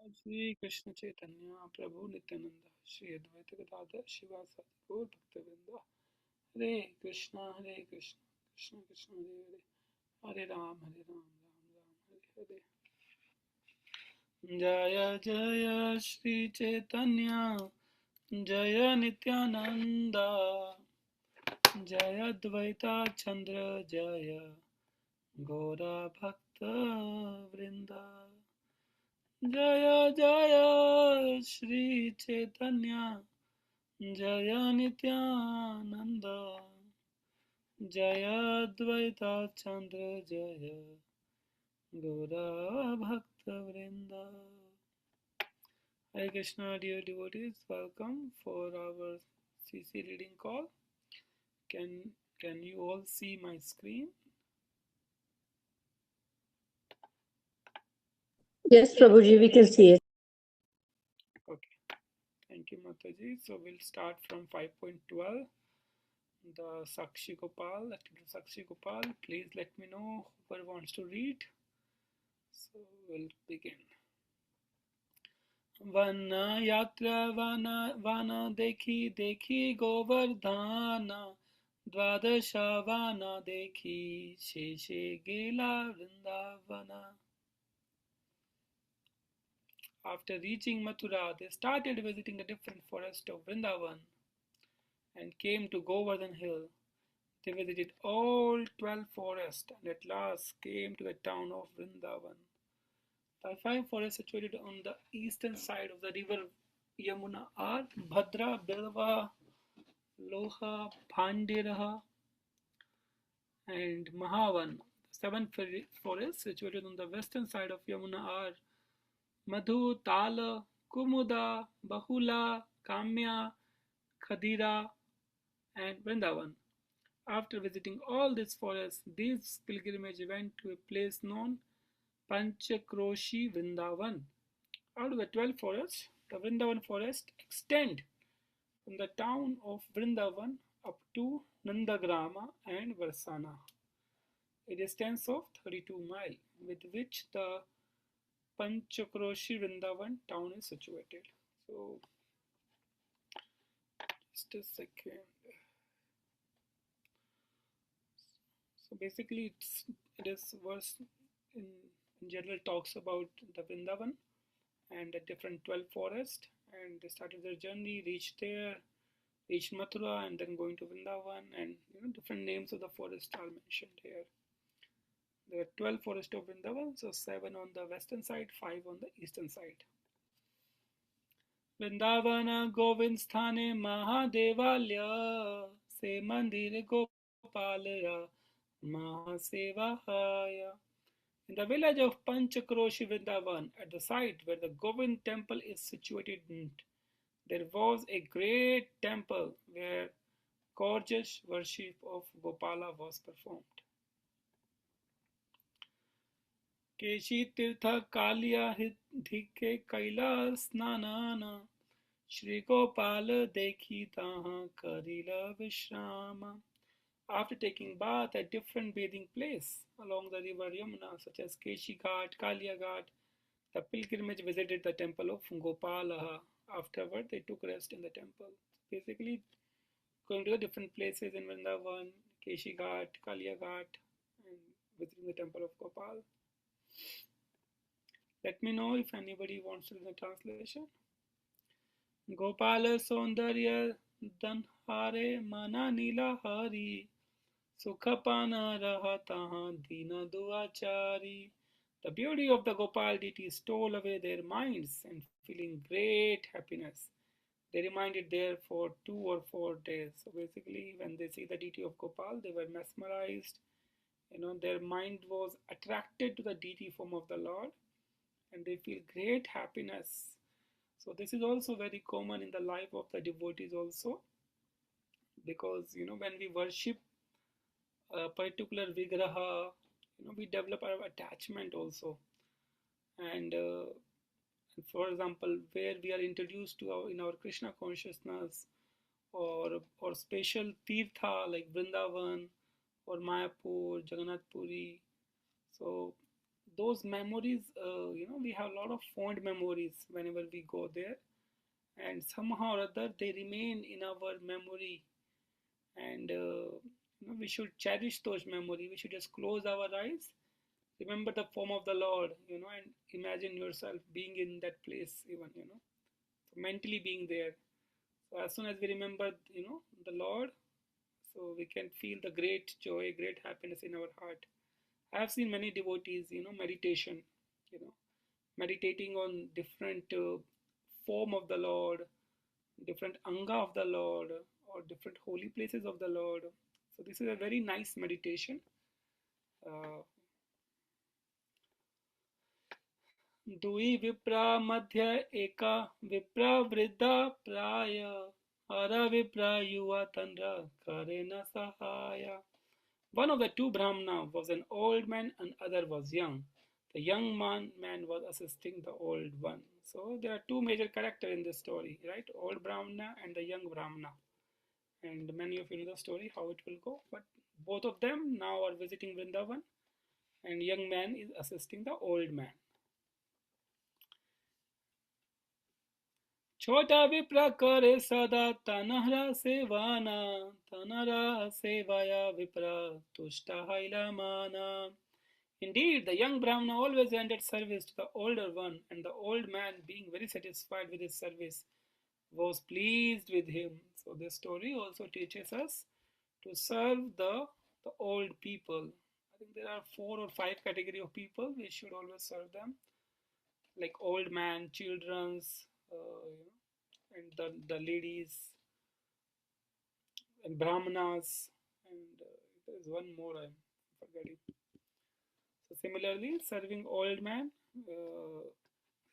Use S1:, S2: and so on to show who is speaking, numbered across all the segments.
S1: श्री कृष्ण चैतन्य प्रभु नित्यानंद श्री अद्वैत गदाधर शिवासादि गौर भक्तवृंदा हरे कृष्ण कृष्ण कृष्ण हरे हरे हरे राम राम हरे हरे। जय जय श्री चैतन्य जय नित्यानंद जय अद्वैता चंद्र जय गौरा भक्त वृंदा। जय जय श्री चैतन्य जय नित्यानंद जय अद्वैता चंद्र जय गौरा भक्त वृंदा। Hare Krishna, dear devotees, welcome for our CC reading call. Can you all see my screen?
S2: Yes, Prabhuji, we can see it.
S1: Okay, thank you, Mataji. So we'll start from 5.12. The Sakshi Gopal, Sakshi Gopal, please let me know whoever wants to read. So we'll begin. One यात्रा one देखी देखी गोवर्धन द्वादश one देखी शेषे गेला Vrindavan. After reaching Mathura, they started visiting the different forests of Vrindavan and came to Govardhan Hill. They visited all 12 forests and at last came to the town of Vrindavan. The five forests situated on the eastern side of the river Yamuna are Bhadra, Bilva, Loha, Bhandiraha, and Mahavan. The seven forests situated on the western side of Yamuna are Madhu, Tala, Kumuda, Bahula, Kamya, Khadira, and Vrindavan. After visiting all these forests, these pilgrimages went to a place known Panchakroshi Vrindavan. Out of the 12 forests, the Vrindavan forest extend from the town of Vrindavan up to Nandagrama and Varsana, a distance of 32 miles, with which the Panchakroshi Vrindavan town is situated. So, just a second. So basically, it is verse in, in general talks about the Vrindavan and the different 12 forests, and they started their journey, reached there, reached Mathura, and then going to Vrindavan, and different names of the forests are mentioned here. There are 12 forests of Vrindavan, so 7 on the western side, 5 on the eastern side. Vrindavan Govind Sthane Mahadevalya Se Mandir Gopalaya Mahasevahaya. In the village of Panchakroshi Vrindavan, at the site where the Govind temple is situated, there was a great temple where gorgeous worship of Gopala was performed. Keshi Tirtha Kalia Hidhike Kaila Snanana Shri Gopala Dekhi Taha Karila Vishrama. After taking bath at different bathing places along the river Yamuna, such as Keshi Ghat, Kalia Ghat, the pilgrimage visited the temple of Gopala. Afterward, they took rest in the temple. Basically, going to the different places in Vrindavan, Keshi Ghat, Kalia Ghat, and visiting the temple of Gopal. Let me know if anybody wants to read the translation. Gopala Saundarya Danhare Mana Nila Hari Sukhapana Rahataha Dina Duachari. The beauty of the Gopal deity stole away their minds and feeling great happiness. They remained there for 2 or 4 days. So basically, when they see the deity of Gopal, they were mesmerized. Their mind was attracted to the deity form of the Lord, and they feel great happiness. So this is also very common in the life of the devotees also, because when we worship a particular vigraha, we develop our attachment also, and for example, where we are introduced to in our Krishna consciousness, or special tirtha like Vrindavan or Mayapur, Jagannath Puri. So those memories, we have a lot of fond memories whenever we go there, and somehow or other they remain in our memory, and we should cherish those memories. We should just close our eyes, remember the form of the Lord, and imagine yourself being in that place, even, so mentally being there. So as soon as we remember, the Lord, so we can feel the great joy, great happiness in our heart. I have seen many devotees, meditation, you know, meditating on different form of the Lord, different anga of the Lord, or different holy places of the Lord. So this is a very nice meditation. Uh, दुई विप्रा मध्य एका विप्रा वृद्धा प्राय हर विप्रा युवा तंद्र करे न सहाय. One of the two Brahmana was an old man and other was young. The young man was assisting the old one. So there are two major characters in this story, right? Old Brahmana and the young Brahmana. And many of you know the story, how it will go. But both of them now are visiting Vrindavan, and young man is assisting the old man. छोटा विप्र करे सदा तनहरा सेवाना तनहरा सेवाया विप्र तुष्टा हैलामाना. Indeed, the young Brahmana always rendered service to the older one, and the old man, being very satisfied with his service, was pleased with him. So, this story also teaches us to serve the old people. I think there are 4 or 5 category of people. We should always serve them, like old man, children's, and the ladies, and brahmanas, and there is one more I'm forgetting. So similarly, serving old man,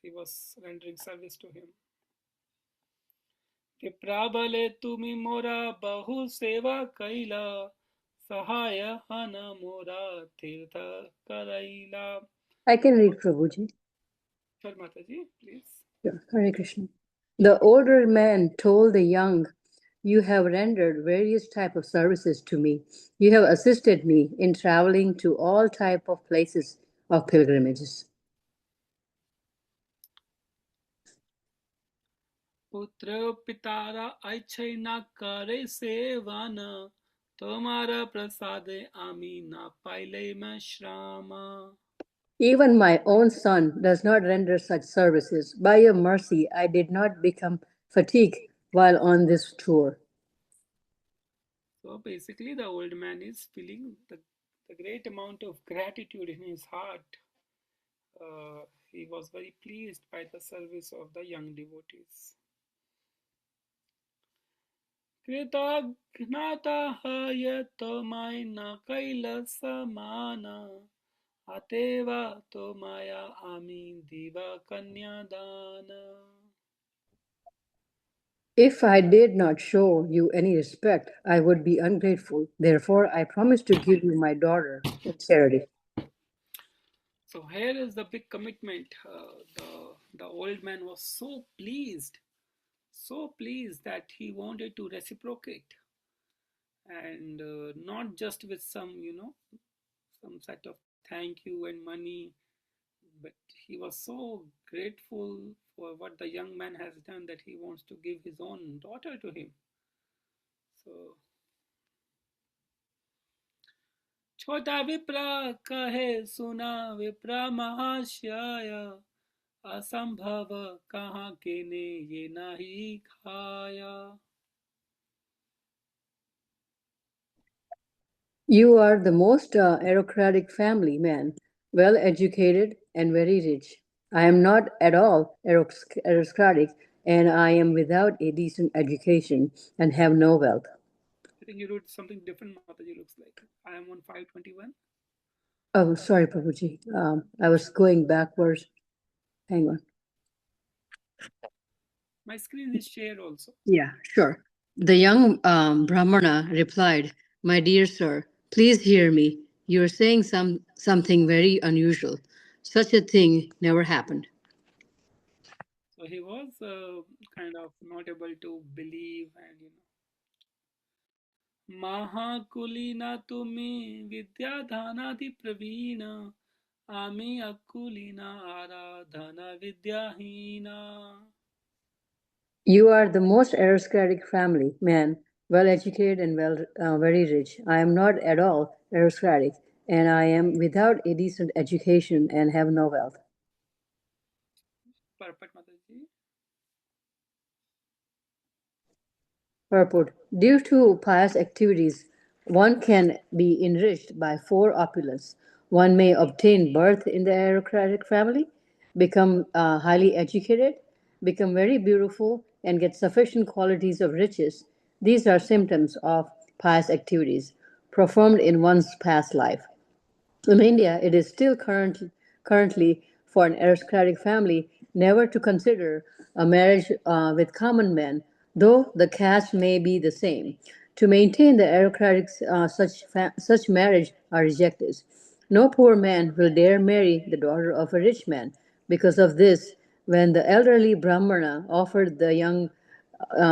S1: he was rendering service to him. विप्राबले तुमी मोरा बहु सेवा कैला सहाय हन मोरा तीर्थ करैला.
S2: I can read, Prabhuji.
S1: Sure, Mataji, please.
S2: Yeah, Hare Krishna. The older man told the young, "You have rendered various type of services to me. You have assisted me in traveling to all type of places of pilgrimages."
S1: पुत्र पितारा अच्छे ना करे सेवान तुम्हारा प्रसाद आमी ना पाइले में श्रामा.
S2: Even my own son does not render such services. By your mercy, I did not become fatigued while on this tour.
S1: So basically, the old man is feeling the great amount of gratitude in his heart. He was very pleased by the service of the young devotees. कृतघ्नतः त्वमयि न कैलासमाना अतेवा त्वमया आमि दिवा कन्यादान.
S2: If I did not show you any respect, I would be ungrateful. Therefore, I promise to give you my daughter in charity.
S1: So here is the big commitment. The old man was so pleased that he wanted to reciprocate, and not just with some set of thank you and money, but he was so grateful for what the young man has done that he wants to give his own daughter to him. So छोटा विप्रा कहे सुना विप्रा महाशय असंभव कहाँ के ने ये नहीं खाया.
S2: You are the most aristocratic family man, well educated and very rich. I am not at all aristocratic, and I am without a decent education and have no wealth.
S1: I think you wrote something different, Mataji, looks like. I am on 521.
S2: Oh, sorry, Prabhuji. I was going backwards. Hang on.
S1: My screen is shared also.
S2: Yeah, sure. The young Brahmana replied, "My dear sir, please hear me. You are saying something very unusual. Such a thing never happened."
S1: So he was kind of not able to believe, and महाकुलीना तुम्ही विद्याधानादि Praveen Ami akulina aradhana vidyahina.
S2: You are the most aristocratic family, man, well educated and very rich. I am not at all aristocratic, and I am without a decent education and have no wealth.
S1: Perfect, Mataji.
S2: Purport. Due to pious activities, one can be enriched by four opulence. One may obtain birth in the aristocratic family, become highly educated, become very beautiful, and get sufficient qualities of riches. These are symptoms of pious activities performed in one's past life. In India, it is still currently for an aristocratic family never to consider a marriage with common men, though the caste may be the same. To maintain the aristocratic, such marriage are rejected. No poor man will dare marry the daughter of a rich man. Because of this, when the elderly Brahmana offered the young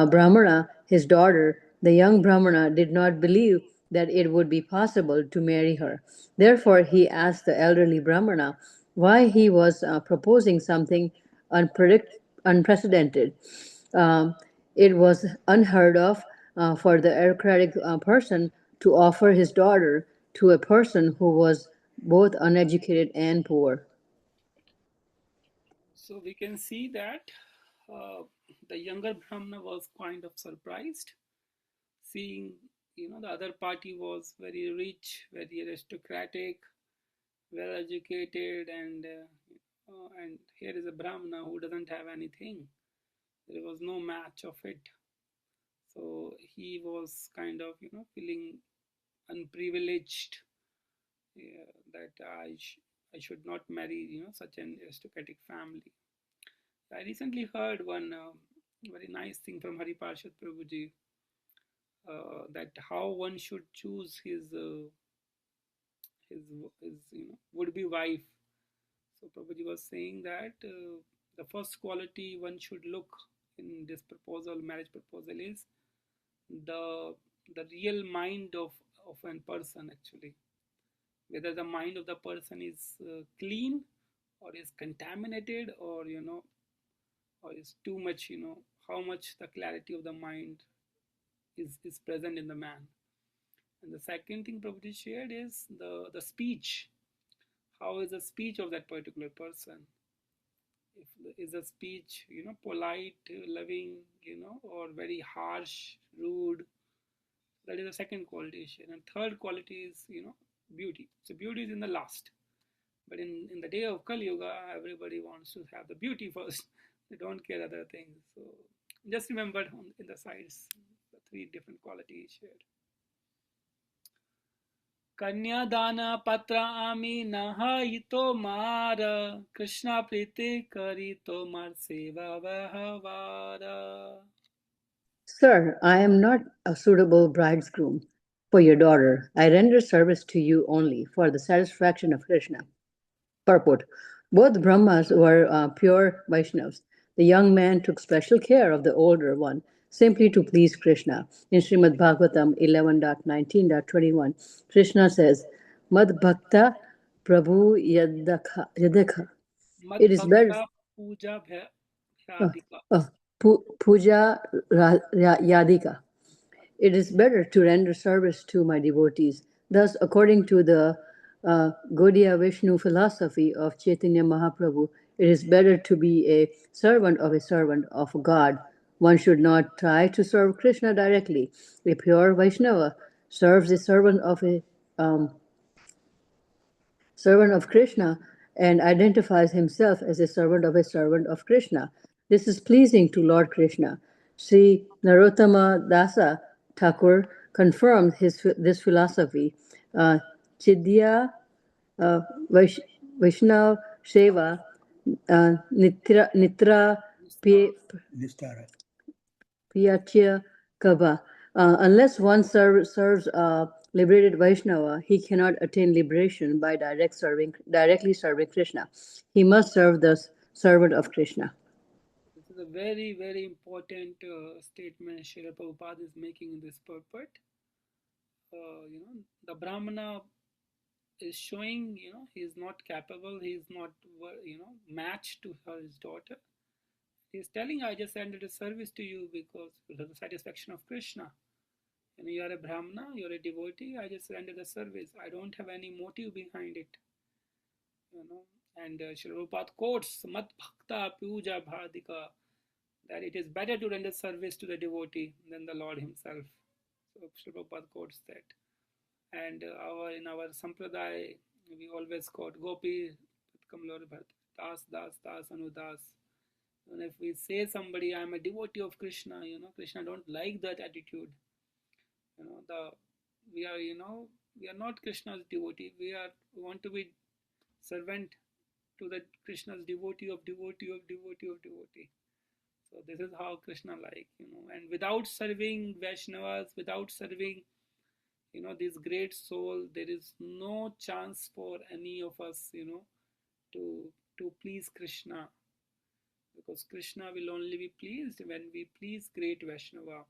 S2: Brahmana his daughter, the young Brahmana did not believe that it would be possible to marry her. Therefore, he asked the elderly Brahmana why he was proposing something unprecedented. Um, it was unheard of for the aristocratic person to offer his daughter to a person who was both uneducated and poor.
S1: So we can see that uh, the younger Brahmana was kind of surprised, seeing the other party was very rich, very aristocratic, well educated, and here is a Brahmana who doesn't have anything. There was no match of it. So he was kind of feeling unprivileged, that I should not marry such an aristocratic family. I recently heard one very nice thing from Hari Parshad Prabhuji, that how one should choose his his would be wife. So Prabhuji was saying that the first quality one should look in this proposal, marriage proposal, is the the real mind of an person, actually, whether the mind of the person is clean or is contaminated, or or is too much, how much the clarity of the mind is present in the man. And the second thing Prabhuji shared is the speech. How is the speech of that particular person? If is a speech polite, loving, or very harsh, rude, that is the second qualification. And third quality is beauty. So beauty is in the last. But in the day of Kali Yuga, everybody wants to have the beauty first. They don't care other things. So just remember in the sides the three different qualities shared. कन्यादान पत्र आमी नहाई तो मार कृष्णा प्रीति करी तो मार सेवा व्यवहार.
S2: Sir, I am not a suitable bridegroom for your daughter. I render service to you only for the satisfaction of Krishna. Purport. Both Brahmas were pure Vaishnavas. The young man took special care of the older one simply to please Krishna. In Srimad Bhagavatam 11.19.21, Krishna says, Mad Bhakta Prabhu Yadakha.
S1: मद
S2: It is better.
S1: भक्ता पूजा
S2: Uh,
S1: भ्यादिका.
S2: Puja Yadika. It is better to render service to my devotees. Thus, according to the Gaudiya Vishnu philosophy of Chaitanya Mahaprabhu, it is better to be a servant of God. One should not try to serve Krishna directly. A pure Vaishnava serves a servant of Krishna and identifies himself as a servant of Krishna. This is pleasing to Lord Krishna. Sri Narottama Dasa Thakur confirmed this philosophy. Uh, Chidya uh, Vaish, Vaishnav Seva Nitra Priyachya Kava. Unless one serves a liberated Vaishnava, he cannot attain liberation by directly serving Krishna. He must serve the servant of Krishna.
S1: This is a very, very important statement Srila Prabhupada is making in this purport. The Brahmana is showing, he is not capable, he is not, matched to his daughter. He is telling, I just rendered a service to you because for the satisfaction of Krishna. You are a Brahmana, you are a devotee, I just rendered a service. I don't have any motive behind it. you know. And Srila Prabhupada quotes Mat Bhakta Puja Bhadika, that it is better to render service to the devotee than the Lord himself. So Srila Prabhupada quotes that. And in our Sampradaya, we always quote Gopi Kamlor Bharat, Das, Das, Das, Anudas. And if we say somebody, I am a devotee of Krishna, Krishna don't like that attitude. The we are, we are not Krishna's devotee. We want to be servant to the Krishna's devotee of devotee of devotee of devotee. So this is how Krishna and without serving Vaishnavas, without serving, this great soul, there is no chance for any of us, to please Krishna, because Krishna will only be pleased when we please great Vaishnava,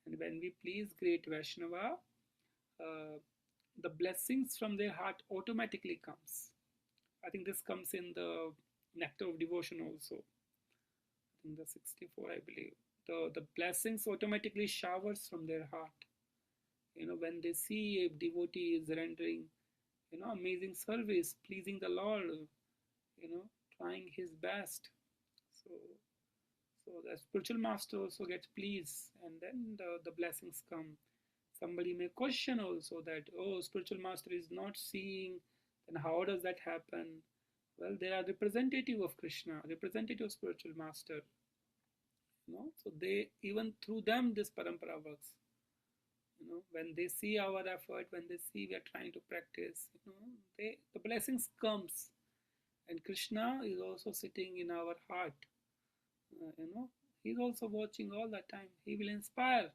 S1: and when we please great Vaishnava, uh, the blessings from their heart automatically comes. I think this comes in the Nectar of Devotion also, in the 64, I believe. The blessings automatically showers from their heart. When they see a devotee is rendering, amazing service, pleasing the Lord, trying his best. So, so the spiritual master also gets pleased, and then the blessings come. Somebody may question also that, oh, spiritual master is not seeing, then how does that happen? Well, they are representative of Krishna, representative of spiritual master. So they, even through them, this parampara works. When they see our effort, when they see we are trying to practice, the blessings comes, and Krishna is also sitting in our heart. He's also watching all the time. He will inspire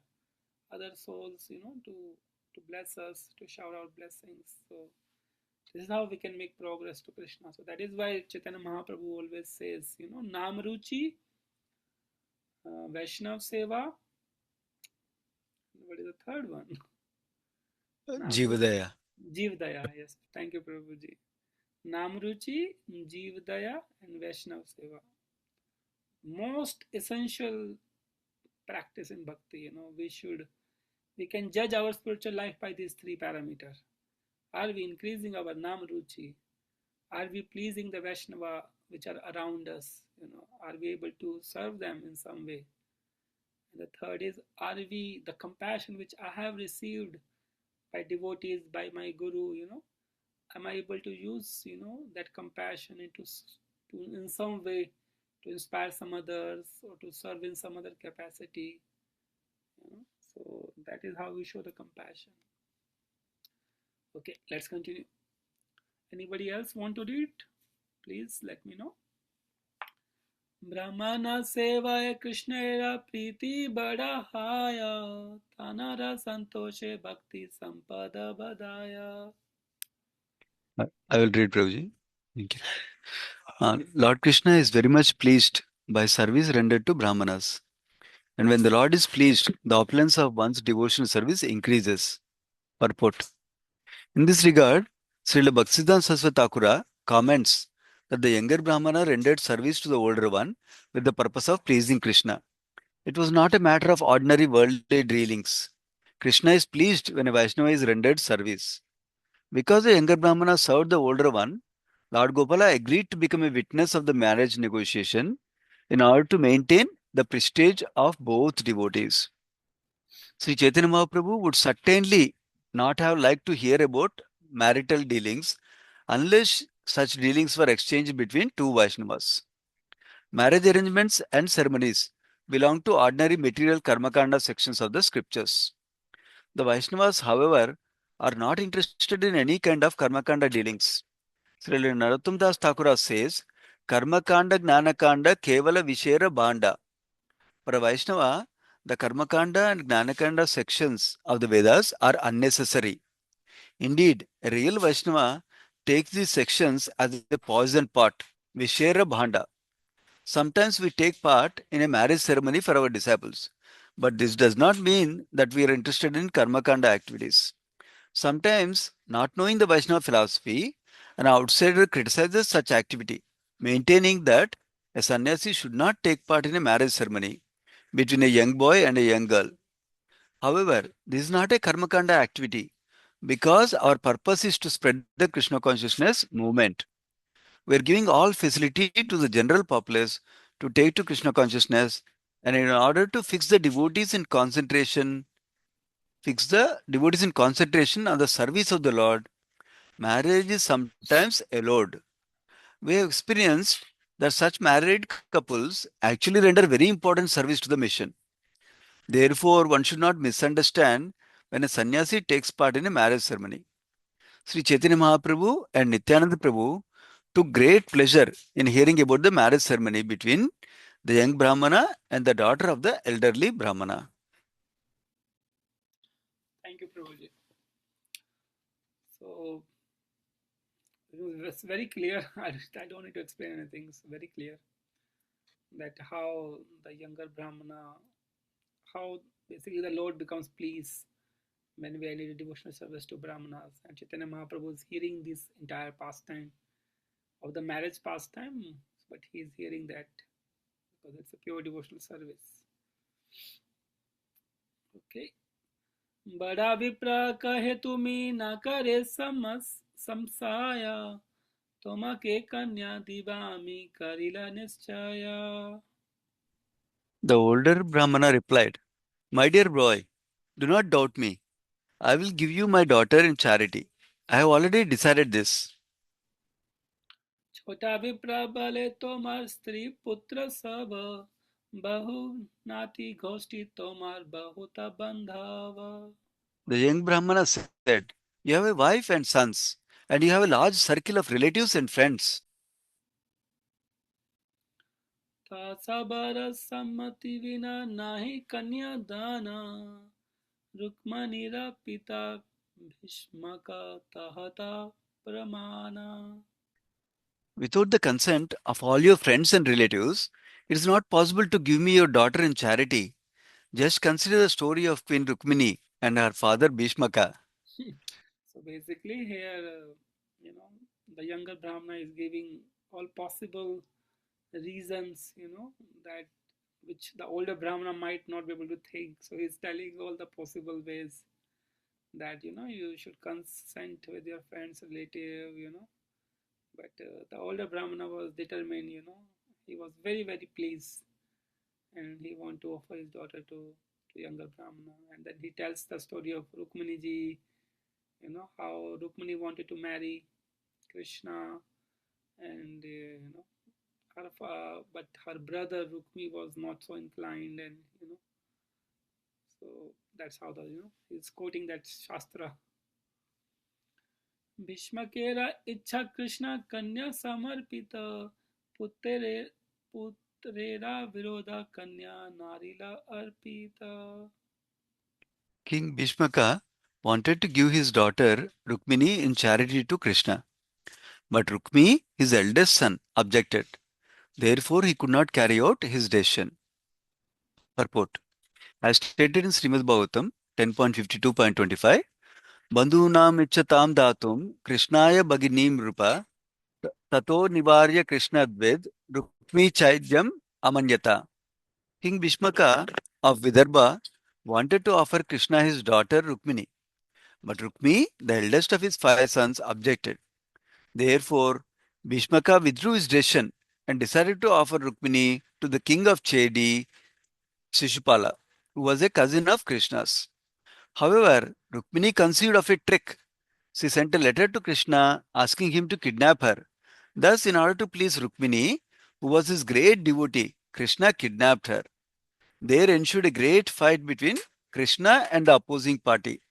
S1: other souls, to bless us, to shower our blessings. So this is how we can make progress to Krishna. So that is why Chaitanya Mahaprabhu always says, Nam Ruchi, Vaishnav Seva. What is the third one? Nam Ruchi,
S3: Jivadaya.
S1: Jeev Daya. Yes, thank you, Prabhuji. Nam Ruchi, Jeev Daya, and Vaishnav Seva. Most essential practice in bhakti. We can judge our spiritual life by these three parameters. Are we increasing our Nam Ruchi? Are we pleasing the Vaishnava which are around us? Are we able to serve them in some way? And the third is, are we, the compassion which I have received by devotees, by my guru, am I able to use, that compassion to in some way to inspire some others or to serve in some other capacity? So that is how we show the compassion. Okay, let's continue. Anybody else want to read? Please let me know. Brahmana sevaya Krishnera priti badahaya tanara santoshe bhakti sampada badaya.
S3: I will read, Prabhuji. Thank you. Lord Krishna is very much pleased by service rendered to Brahmanas. And when the Lord is pleased, the opulence of one's devotional service increases. Purport. In this regard, Srila Bhaktisiddhanta Saraswati Thakura comments that the younger Brahmana rendered service to the older one with the purpose of pleasing Krishna. It was not a matter of ordinary worldly dealings. Krishna is pleased when a Vaishnava is rendered service. Because the younger Brahmana served the older one, Lord Gopala agreed to become a witness of the marriage negotiation in order to maintain the prestige of both devotees. Sri Chaitanya Mahaprabhu would certainly not have liked to hear about marital dealings unless such dealings were exchanged between two Vaishnavas. Marriage arrangements and ceremonies belong to ordinary material karmakanda sections of the scriptures. The Vaishnavas, however, are not interested in any kind of karmakanda dealings. Srila Narottam Das Thakura says, Karmakanda Gnanakanda Kevala Vishera Bhanda. For a Vaishnava, the Karmakanda and Gnanakanda sections of the Vedas are unnecessary. Indeed, a real Vaishnava takes these sections as a poison pot, Vishera Bhanda. Sometimes we take part in a marriage ceremony for our disciples, but this does not mean that we are interested in Karmakanda activities. Sometimes, not knowing the Vaishnava philosophy, an outsider criticizes such activity, maintaining that a sannyasi should not take part in a marriage ceremony between a young boy and a young girl. However, this is not a karmakanda activity because our purpose is to spread the Krishna consciousness movement. We are giving all facility to the general populace to take to Krishna consciousness, and in order to fix the devotees in concentration on the service of the Lord, marriage is sometimes allowed. We have experienced that such married couples actually render very important service to the mission. Therefore, one should not misunderstand when a sannyasi takes part in a marriage ceremony. Sri Chaitanya Mahaprabhu and Nityananda Prabhu took great pleasure in hearing about the marriage ceremony between the young Brahmana and the daughter of the elderly Brahmana.
S1: Thank you, Prabhuji. So it's very clear. I don't need to explain anything. It's very clear that how the younger Brahmana, how basically the Lord becomes pleased when we lead a devotional service to Brahmanas. And Chaitanya Mahaprabhu is hearing this entire pastime of the marriage pastime, but he is hearing that because it's a pure devotional service. Okay. बड़ा विप्र कहे तुम्हें न करे समसाया तुमके कन्या दिवामी करिला निश्चया.
S3: The older Brahmana replied, "My dear boy, do not doubt me. I will give you my daughter in charity. I have already decided this."
S1: छोटा विप्र बले तोमार स्त्री पुत्र सब बहु नाती गोष्ठी तोमार बहुत बंधाव.
S3: The young Brahmana said, "You have a wife and sons, and you have a large circle of relatives and friends.
S1: सबर सम्मति विना नाही कन्या दाना रुक्मणीरा पिता भीष्म का तहता प्रमाना.
S3: Without the consent of all your friends and relatives, it is not possible to give me your daughter in charity. Just consider the story of Queen Rukmini and her father Bhishmaka."
S1: So basically here, you know, the younger Brahmana is giving all possible reasons, that which the older Brahmana might not be able to think. So he's telling all the possible ways that, you should consent with your friends, relative, But the older Brahmana was determined, he was very, very pleased and he wanted to offer his daughter to younger Brahmana. And then he tells the story of Rukmini ji, how Rukmini wanted to marry Krishna, and but her brother Rukmi was not so inclined, and so that's how he's quoting that Shastra. भीष्मकेरा इच्छा कृष्ण कन्या समर्पित पुत्रे पुत्रेरा विरोधा कन्या नारीला Arpita.
S3: King Bhishmaka wanted to give his daughter Rukmini in charity to Krishna. But Rukmi, his eldest son, objected. Therefore, he could not carry out his decision. Purport. As stated in Srimad Bhagavatam 10.52.25, Bandhunam ichchatam datum Krishnaya bhaginim rupa tato nivarya Krishna dved Rukmi chaidyam amanyata. King Bhishmaka of Vidarbha wanted to offer Krishna his daughter Rukmini, but Rukmi, the eldest of his five sons, objected. Therefore, Bhishmaka withdrew his decision and decided to offer Rukmini to the king of Chedi, Shishupala, who was a cousin of Krishna's. However, Rukmini conceived of a trick. She sent a letter to Krishna asking him to kidnap her. Thus, in order to please Rukmini, who was his great devotee, Krishna kidnapped her. There ensued a great fight between Krishna and the opposing party,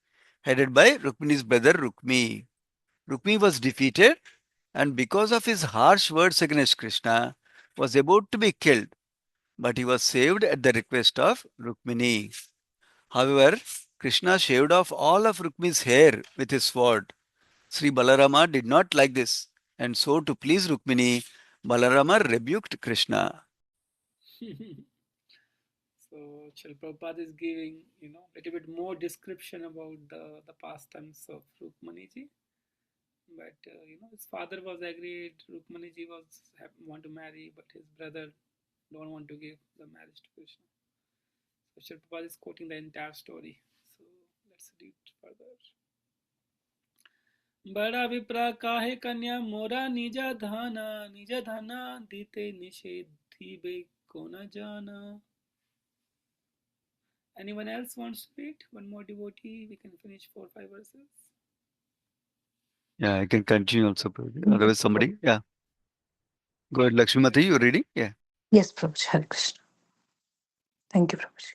S3: headed by Rukmini's brother Rukmi. Rukmi was defeated and because of his harsh words against Krishna, was about to be killed, but he was saved at the request of Rukmini. However, Krishna shaved off all of Rukmi's hair with his sword. Sri Balarama did not like this, and so to please Rukmini, Balarama rebuked Krishna.
S1: So Srila Prabhupada is giving, a little bit more description about the pastimes of Rukmaniji. But his father was agreed. Rukmaniji want to marry, but his brother don't want to give the marriage to Krishna. So Srila Prabhupada is quoting the entire story. So let's read further. बड़ा विप्रा काहे कन्या मोरा निज धना दीते निषेधी बे को न जाना. Anyone else wants to read? One more devotee, we can finish 4-5 verses.
S3: Yeah, I can continue also, Prabhuji. Otherwise, somebody, yeah. Go ahead, Lakshmi Mataji, you're reading? Yeah.
S4: Yes, Prabhuji. Hare Krishna. Thank you, Prabhuji.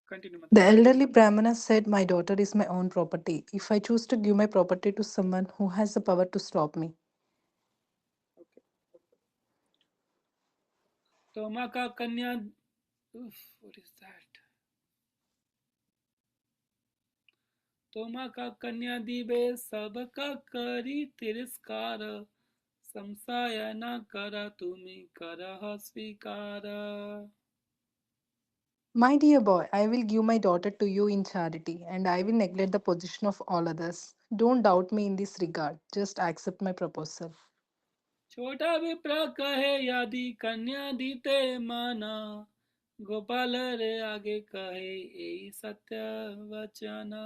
S1: Continue,
S4: The
S1: Mataji.
S4: elderly Brahmana said, "My daughter is my own property. If I choose to give my property to someone who has the power to stop me."
S1: Okay. Toma ka kanya. Oof, what is that? Toma ka kanya dibe sabka kari tiriskara. Samsaya na kara tumi karaha svikara.
S4: My dear boy, I will give my daughter to you in charity, and I will neglect the position of all others. Don't doubt me in this regard. Just accept my proposal.
S1: छोटा विप्र कहे यदि कन्या दीते माना गोपाल रे आगे कहे यही सत्य वचना.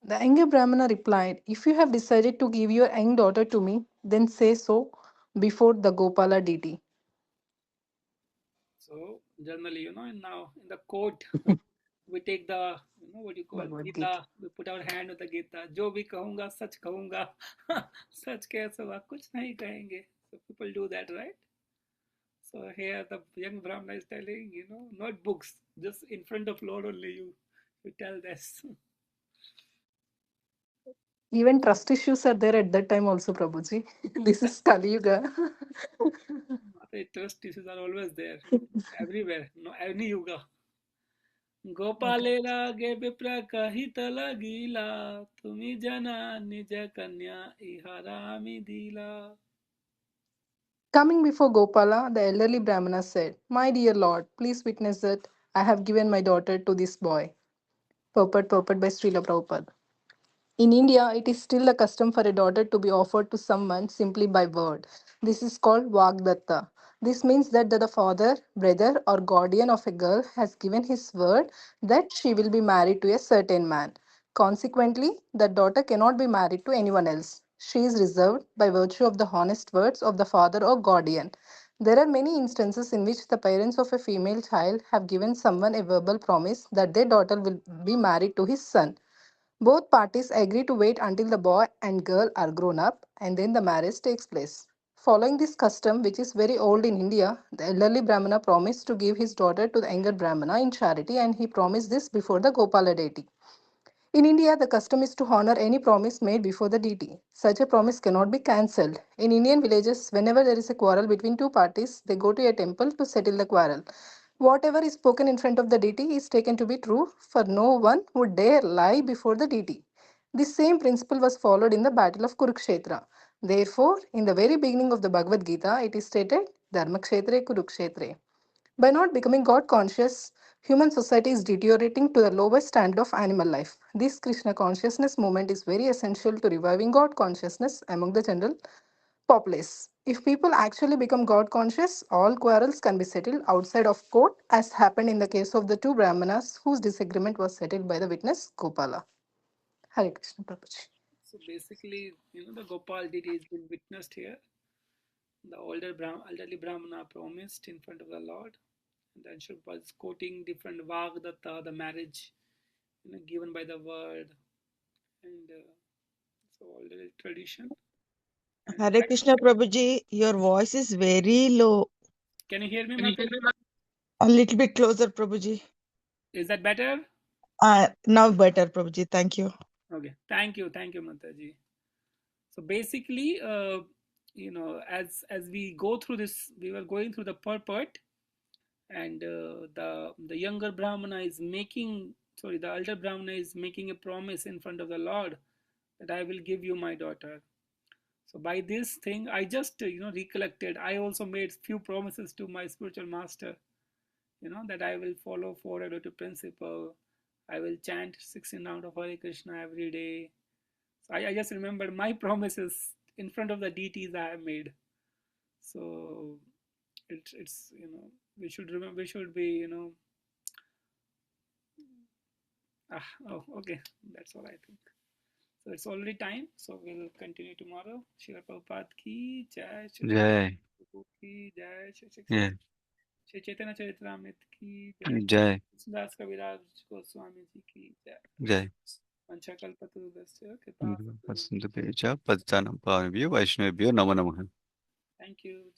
S4: The younger Brahmana replied, "If you have decided to give your young daughter to me, then say so before the Gopala deity."
S1: So generally, now in the court, we take the, what you call
S4: Bhagavad Gita.
S1: Gita, we put our hand on the Gita. जो भी कहूँगा सच कहूँगा. सच कैसे हुआ कुछ नहीं कहेंगे. So people do that, right? So here the young Brahmana is telling, not books, just in front of Lord only you tell this.
S4: Even trust issues are there at that time also, Prabhuji. This is Kali Yuga.
S1: The trust issues are always there, everywhere, no, any yuga. गोपालेरा गे विप्र कहित लगीला तुम्ही जना निज कन्या इहारामी दीला.
S4: Coming before Gopala, the elderly Brahmana said, "My dear Lord, please witness that I have given my daughter to this boy." Purport by Srila Prabhupada. In India, it is still the custom for a daughter to be offered to someone simply by word. This is called Vagdatta. This means that the father, brother, or guardian of a girl has given his word that she will be married to a certain man. Consequently, the daughter cannot be married to anyone else. She is reserved by virtue of the honest words of the father or guardian. There are many instances in which the parents of a female child have given someone a verbal promise that their daughter will be married to his son. Both parties agree to wait until the boy and girl are grown up and then the marriage takes place. Following this custom, which is very old in India, the elderly Brahmana promised to give his daughter to the younger Brahmana in charity, and he promised this before the Gopala deity. In India, the custom is to honor any promise made before the deity. Such a promise cannot be cancelled. In Indian villages, whenever there is a quarrel between two parties, they go to a temple to settle the quarrel. Whatever is spoken in front of the deity is taken to be true, for no one would dare lie before the deity. This same principle was followed in the battle of Kurukshetra. Therefore, in the very beginning of the Bhagavad Gita, it is stated, Dharmakshetre Kurukshetre. By not becoming God conscious, human society is deteriorating to the lowest standard of animal life. This Krishna consciousness movement is very essential to reviving God consciousness among the general populace. If people actually become God conscious, all quarrels can be settled outside of court, as happened in the case of the two Brahmanas whose disagreement was settled by the witness Gopala. Hare Krishna Prabhuji.
S1: So basically, the Gopal deity has been witnessed here. The elderly Brahmana promised in front of the Lord, and then Shrupa is quoting different Vagdatta, the marriage, given by the word, and so all the tradition. And
S5: Hare Krishna Prabhuji, your voice is very low.
S1: can you hear me, Mataji?
S5: A little bit closer, Prabhuji.
S1: Is that better?
S5: Now better, Prabhuji. Thank you.
S1: Okay, thank you, Mataji. So basically, as we go through this, we were going through the purport, and the younger Brahmana is making, sorry, the elder Brahmana is making a promise in front of the Lord that I will give you my daughter. So by this thing, I just recollected. I also made few promises to my spiritual master, that I will follow 4 relative principle. I will chant 16 rounds of Hare Krishna every day. So I just remembered my promises in front of the deities I have made. So it's we should remember, we should be oh, okay, that's all I think. So it's already time, so we'll continue tomorrow. Srila Prabhupada ki jai, Srila
S3: Jai.
S1: Prabhupada ki jai,
S3: Yeah.
S1: Shri Chaitanya Charitamrita ki jai,
S3: Jai.
S1: Das Kaviraj Goswami ji ki jai.
S3: Jai.
S1: Vanchakalpatarubhasya kripa
S3: Pasantabhya Patitanam Pavanabhyo Vaishnavabhyo Namo Namaha.
S1: Thank you.